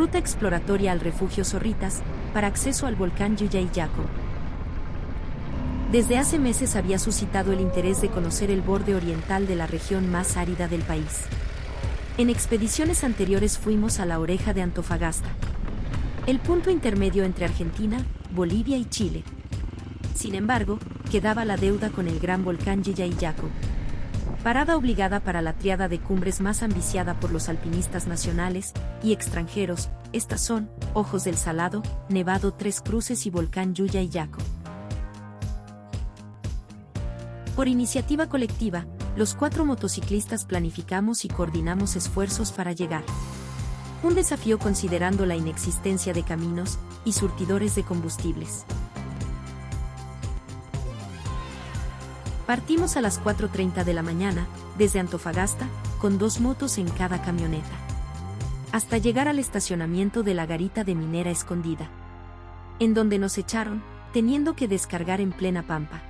Ruta exploratoria al refugio Zorritas, para acceso al volcán Llullayaco. Desde hace meses había suscitado el interés de conocer el borde oriental de la región más árida del país. En expediciones anteriores fuimos a la Oreja de Antofagasta, el punto intermedio entre Argentina, Bolivia y Chile. Sin embargo, quedaba la deuda con el gran volcán Llullayaco. Parada obligada para la tríada de cumbres más ambiciada por los alpinistas nacionales y extranjeros, estas son Ojos del Salado, Nevado Tres Cruces y Volcán Llullayaco. Por iniciativa colectiva, los 4 motociclistas planificamos y coordinamos esfuerzos para llegar. Un desafío considerando la inexistencia de caminos y surtidores de combustibles. Partimos a las 4:30 de la mañana, desde Antofagasta, con 2 motos en cada camioneta, hasta llegar al estacionamiento de la garita de Minera Escondida, en donde nos echaron, teniendo que descargar en plena pampa.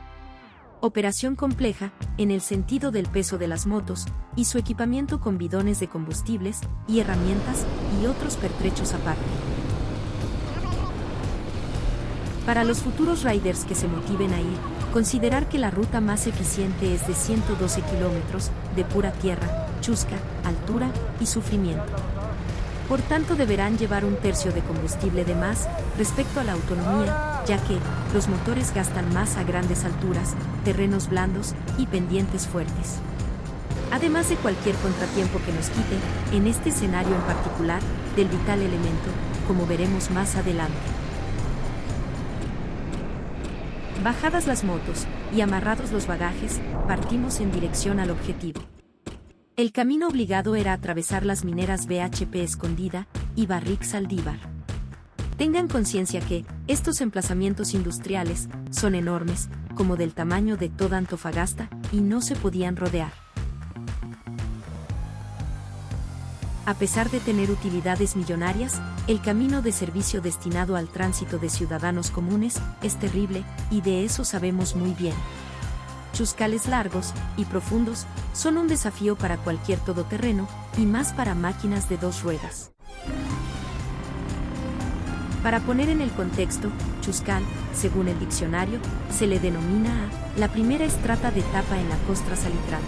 Operación compleja, en el sentido del peso de las motos, y su equipamiento con bidones de combustibles, y herramientas, y otros pertrechos aparte. Para los futuros riders que se motiven a ir, considerar que la ruta más eficiente es de 112 kilómetros, de pura tierra, chusca, altura y sufrimiento. Por tanto deberán llevar 1/3 de combustible de más, respecto a la autonomía, ya que los motores gastan más a grandes alturas, terrenos blandos y pendientes fuertes. Además de cualquier contratiempo que nos quite, en este escenario en particular, del vital elemento, como veremos más adelante. Bajadas las motos y amarrados los bagajes, partimos en dirección al objetivo. El camino obligado era atravesar las mineras BHP Escondida y Barrick Saldívar. Tengan conciencia que estos emplazamientos industriales son enormes, como del tamaño de toda Antofagasta, y no se podían rodear. A pesar de tener utilidades millonarias, el camino de servicio destinado al tránsito de ciudadanos comunes es terrible, y de eso sabemos muy bien. Chuscales largos y profundos son un desafío para cualquier todoterreno, y más para máquinas de 2 ruedas. Para poner en el contexto, chuscal, según el diccionario, se le denomina a la primera estrata de tapa en la costra salitral.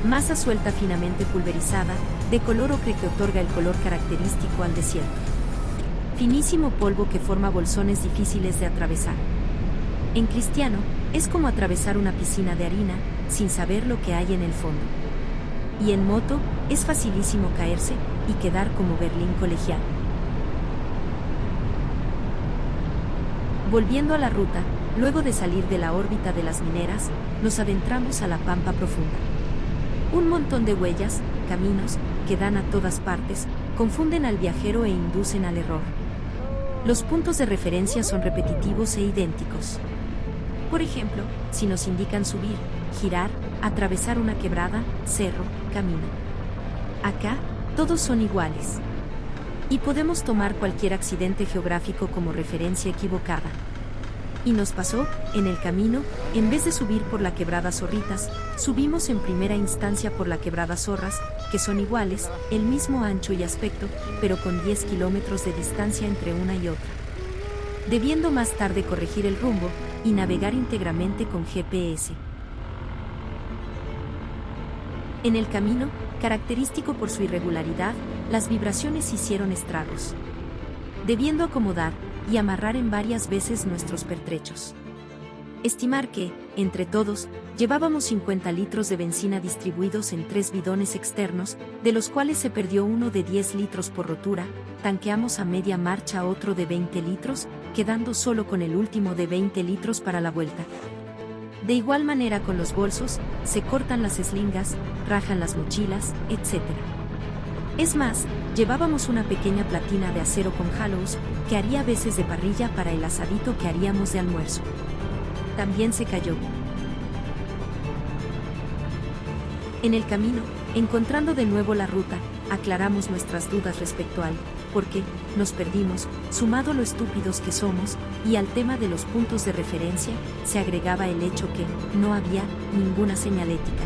Masa suelta finamente pulverizada, de color ocre que otorga el color característico al desierto. Finísimo polvo que forma bolsones difíciles de atravesar. En cristiano, es como atravesar una piscina de harina, sin saber lo que hay en el fondo. Y en moto, es facilísimo caerse y quedar como Berlín colegial. Volviendo a la ruta, luego de salir de la órbita de las mineras, nos adentramos a la pampa profunda. Un montón de huellas, caminos, que dan a todas partes, confunden al viajero e inducen al error. Los puntos de referencia son repetitivos e idénticos. Por ejemplo, si nos indican subir, girar, atravesar una quebrada, cerro, camino. Acá, todos son iguales. Y podemos tomar cualquier accidente geográfico como referencia equivocada. Y nos pasó, en el camino, en vez de subir por la quebrada Zorritas, subimos en primera instancia por la quebrada Zorras, que son iguales, el mismo ancho y aspecto, pero con 10 kilómetros de distancia entre una y otra. Debiendo más tarde corregir el rumbo, y navegar íntegramente con GPS. En el camino, característico por su irregularidad, las vibraciones hicieron estragos. Debiendo acomodar y amarrar en varias veces nuestros pertrechos. Estimar que, entre todos, llevábamos 50 litros de benzina distribuidos en 3 bidones externos, de los cuales se perdió uno de 10 litros por rotura, tanqueamos a media marcha otro de 20 litros, quedando solo con el último de 20 litros para la vuelta. De igual manera con los bolsos, se cortan las eslingas, rajan las mochilas, etc. Es más, llevábamos una pequeña platina de acero con hallows, que haría veces de parrilla para el asadito que haríamos de almuerzo. También se cayó. En el camino, encontrando de nuevo la ruta, aclaramos nuestras dudas respecto al por qué nos perdimos, sumado lo estúpidos que somos, y al tema de los puntos de referencia, se agregaba el hecho que no había ninguna señalética.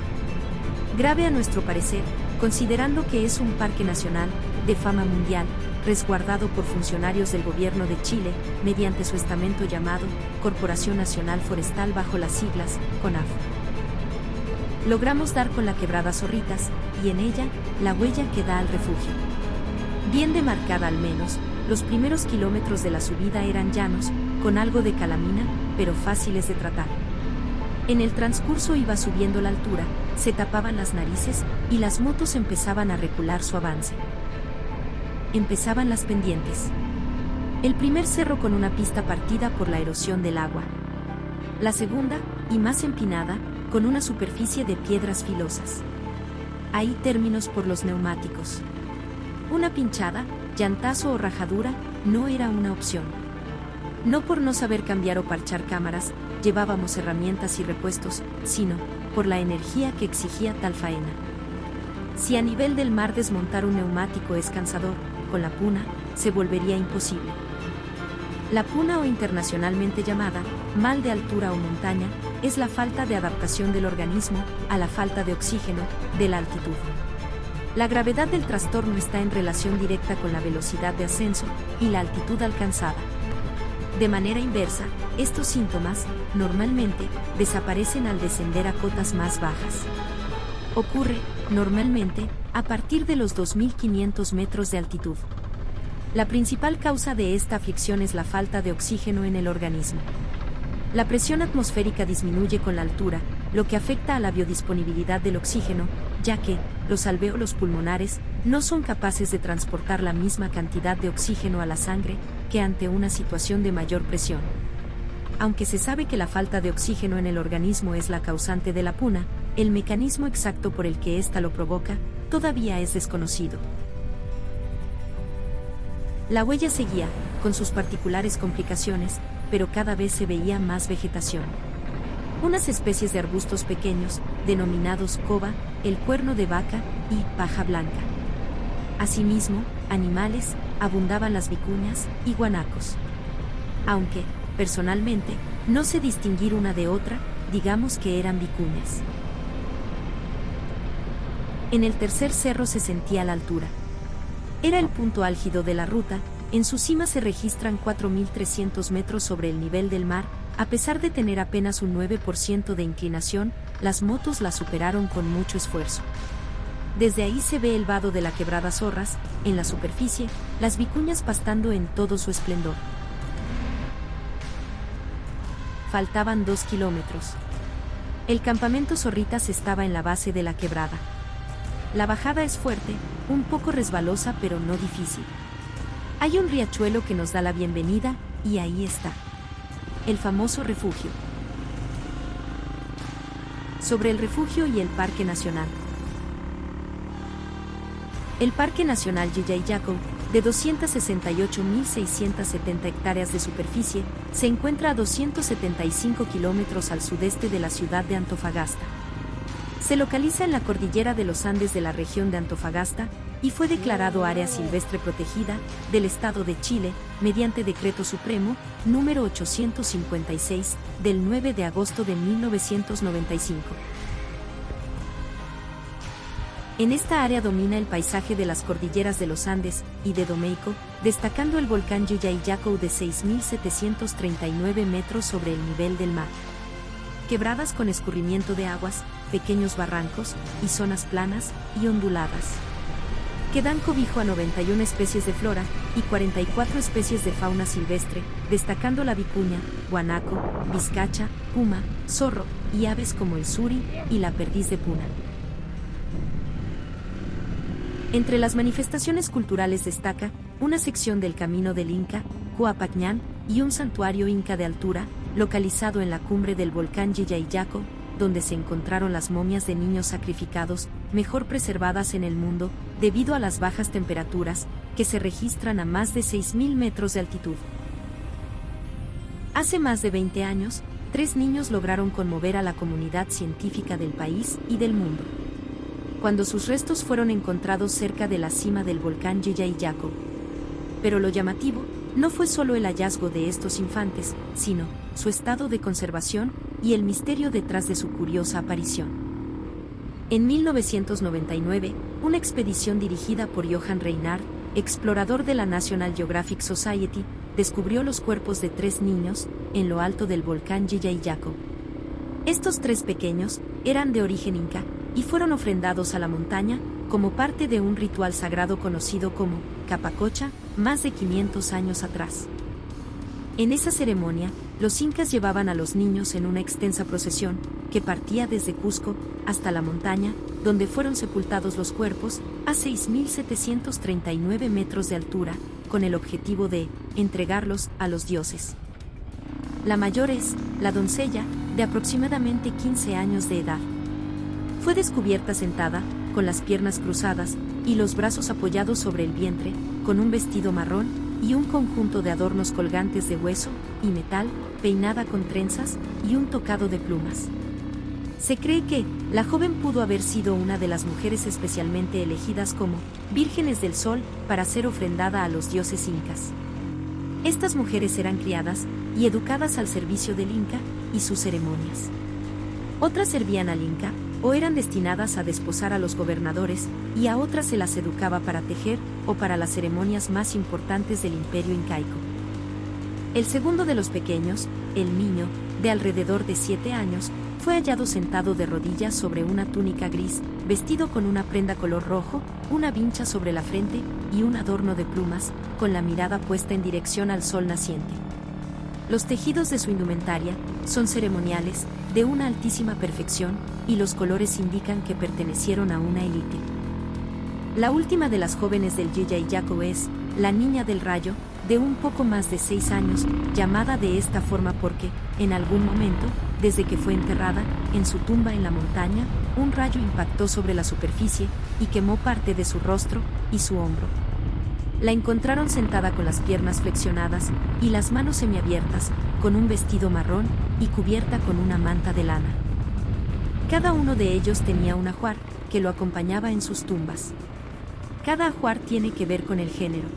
Grave a nuestro parecer, considerando que es un parque nacional, de fama mundial, resguardado por funcionarios del gobierno de Chile, mediante su estamento llamado Corporación Nacional Forestal bajo las siglas CONAF. Logramos dar con la quebrada Zorritas, y en ella, la huella que da al refugio. Bien demarcada al menos, los primeros kilómetros de la subida eran llanos, con algo de calamina, pero fáciles de tratar. En el transcurso iba subiendo la altura, se tapaban las narices, y las motos empezaban a recular su avance. Empezaban las pendientes. El primer cerro con una pista partida por la erosión del agua. La segunda, y más empinada, con una superficie de piedras filosas. Ahí términos por los neumáticos. Una pinchada, llantazo o rajadura, no era una opción. No por no saber cambiar o parchar cámaras, llevábamos herramientas y repuestos, sino por la energía que exigía tal faena. Si a nivel del mar desmontar un neumático es cansador, con la puna, se volvería imposible. La puna, o internacionalmente llamada mal de altura o montaña, es la falta de adaptación del organismo a la falta de oxígeno de la altitud. La gravedad del trastorno está en relación directa con la velocidad de ascenso y la altitud alcanzada. De manera inversa, estos síntomas, normalmente, desaparecen al descender a cotas más bajas. Ocurre, normalmente, a partir de los 2.500 metros de altitud. La principal causa de esta aflicción es la falta de oxígeno en el organismo. La presión atmosférica disminuye con la altura, lo que afecta a la biodisponibilidad del oxígeno, ya que los alvéolos pulmonares no son capaces de transportar la misma cantidad de oxígeno a la sangre que ante una situación de mayor presión. Aunque se sabe que la falta de oxígeno en el organismo es la causante de la puna, el mecanismo exacto por el que ésta lo provoca todavía es desconocido. La huella seguía, con sus particulares complicaciones, pero cada vez se veía más vegetación. Unas especies de arbustos pequeños, denominados coba, el cuerno de vaca y paja blanca. Asimismo, animales, abundaban las vicuñas y guanacos. Aunque, personalmente, no sé distinguir una de otra, digamos que eran vicuñas. En el tercer cerro se sentía la altura. Era el punto álgido de la ruta, en su cima se registran 4.300 metros sobre el nivel del mar, a pesar de tener apenas un 9% de inclinación, las motos la superaron con mucho esfuerzo. Desde ahí se ve el vado de la quebrada Zorras, en la superficie, las vicuñas pastando en todo su esplendor. Faltaban 2 kilómetros. El campamento Zorritas estaba en la base de la quebrada. La bajada es fuerte, un poco resbalosa pero no difícil. Hay un riachuelo que nos da la bienvenida, y ahí está. El famoso refugio. Sobre el refugio y el Parque Nacional. El Parque Nacional Yuyay-Yaco, de 268.670 hectáreas de superficie, se encuentra a 275 kilómetros al sudeste de la ciudad de Antofagasta. Se localiza en la cordillera de los Andes de la región de Antofagasta, y fue declarado área silvestre protegida del Estado de Chile, mediante Decreto Supremo, número 856, del 9 de agosto de 1995. En esta área domina el paisaje de las cordilleras de los Andes y de Domeyko, destacando el volcán Yuyay-Yaco de 6.739 metros sobre el nivel del mar. Quebradas con escurrimiento de aguas, pequeños barrancos y zonas planas y onduladas, que dan cobijo a 91 especies de flora y 44 especies de fauna silvestre, destacando la vicuña, guanaco, vizcacha, puma, zorro y aves como el suri y la perdiz de puna. Entre las manifestaciones culturales destaca una sección del Camino del Inca, Coapacñán, y un santuario inca de altura, localizado en la cumbre del volcán Yuyay-Yaco, donde se encontraron las momias de niños sacrificados, mejor preservadas en el mundo, debido a las bajas temperaturas, que se registran a más de 6.000 metros de altitud. Hace más de 20 años, 3 niños lograron conmover a la comunidad científica del país y del mundo, cuando sus restos fueron encontrados cerca de la cima del volcán Yuyay-Yaco. Pero lo llamativo no fue solo el hallazgo de estos infantes, sino su estado de conservación y el misterio detrás de su curiosa aparición. En 1999, una expedición dirigida por Johann Reinhardt explorador de la National Geographic Society, descubrió los cuerpos de 3 niños en lo alto del volcán Yillayaco. Estos 3 pequeños eran de origen inca y fueron ofrendados a la montaña como parte de un ritual sagrado conocido como Capacocha, más de 500 años atrás. En esa ceremonia, los incas llevaban a los niños en una extensa procesión que partía desde Cusco hasta la montaña, donde fueron sepultados los cuerpos, a 6.739 metros de altura, con el objetivo de entregarlos a los dioses. La mayor es la doncella, de aproximadamente 15 años de edad. Fue descubierta sentada, con las piernas cruzadas y los brazos apoyados sobre el vientre, con un vestido marrón y un conjunto de adornos colgantes de hueso y metal, peinada con trenzas y un tocado de plumas. Se cree que la joven pudo haber sido una de las mujeres especialmente elegidas como vírgenes del sol para ser ofrendada a los dioses incas. Estas mujeres eran criadas y educadas al servicio del inca y sus ceremonias. Otras servían al inca o eran destinadas a desposar a los gobernadores, y a otras se las educaba para tejer o para las ceremonias más importantes del imperio incaico. El segundo de los pequeños, el niño, de alrededor de 7 años, fue hallado sentado de rodillas sobre una túnica gris, vestido con una prenda color rojo, una vincha sobre la frente y un adorno de plumas, con la mirada puesta en dirección al sol naciente. Los tejidos de su indumentaria son ceremoniales, de una altísima perfección, y los colores indican que pertenecieron a una élite. La última de las jóvenes del Yillayaco es la Niña del Rayo, de un poco más de 6 años, llamada de esta forma porque, en algún momento, desde que fue enterrada, en su tumba en la montaña, un rayo impactó sobre la superficie y quemó parte de su rostro y su hombro. La encontraron sentada con las piernas flexionadas y las manos semiabiertas, con un vestido marrón y cubierta con una manta de lana. Cada uno de ellos tenía un ajuar que lo acompañaba en sus tumbas. Cada ajuar tiene que ver con el género.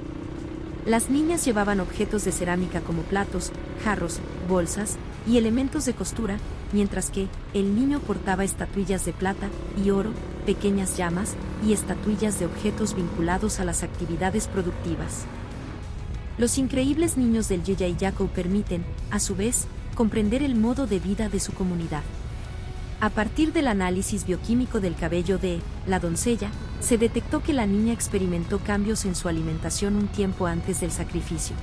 Las niñas llevaban objetos de cerámica como platos, jarros, bolsas y elementos de costura, mientras que el niño portaba estatuillas de plata y oro, pequeñas llamas y estatuillas de objetos vinculados a las actividades productivas. Los increíbles niños del Yillayaco permiten, a su vez, comprender el modo de vida de su comunidad. A partir del análisis bioquímico del cabello de la doncella, se detectó que la niña experimentó cambios en su alimentación un tiempo antes del sacrificio.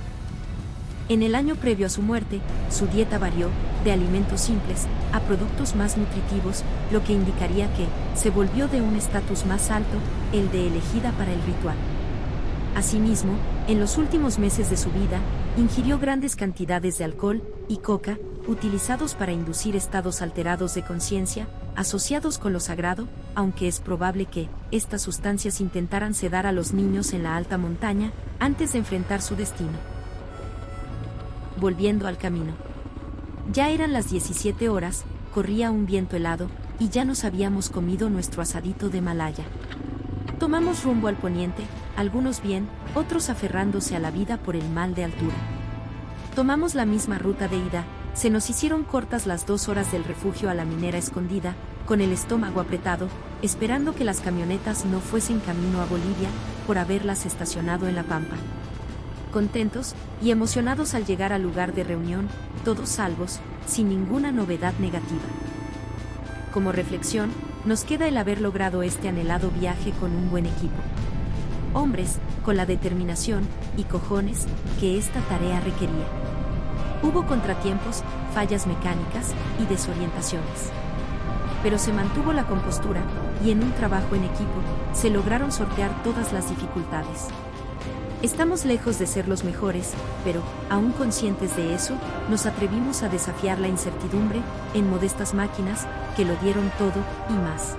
En el año previo a su muerte, su dieta varió de alimentos simples a productos más nutritivos, lo que indicaría que se volvió de un estatus más alto, el de elegida para el ritual. Asimismo, en los últimos meses de su vida, ingirió grandes cantidades de alcohol y coca, utilizados para inducir estados alterados de conciencia, asociados con lo sagrado, aunque es probable que estas sustancias intentaran sedar a los niños en la alta montaña antes de enfrentar su destino. Volviendo al camino. Ya eran las 17 horas, corría un viento helado, y ya nos habíamos comido nuestro asadito de Malaya. Tomamos rumbo al poniente, algunos bien, otros aferrándose a la vida por el mal de altura. Tomamos la misma ruta de ida, se nos hicieron cortas las 2 horas del refugio a la minera escondida, con el estómago apretado, esperando que las camionetas no fuesen camino a Bolivia, por haberlas estacionado en la pampa. Contentos y emocionados al llegar al lugar de reunión, todos salvos, sin ninguna novedad negativa. Como reflexión, nos queda el haber logrado este anhelado viaje con un buen equipo. Hombres, con la determinación y cojones que esta tarea requería. Hubo contratiempos, fallas mecánicas y desorientaciones. Pero se mantuvo la compostura, y en un trabajo en equipo, se lograron sortear todas las dificultades. Estamos lejos de ser los mejores, pero, aún conscientes de eso, nos atrevimos a desafiar la incertidumbre, en modestas máquinas, que lo dieron todo, y más.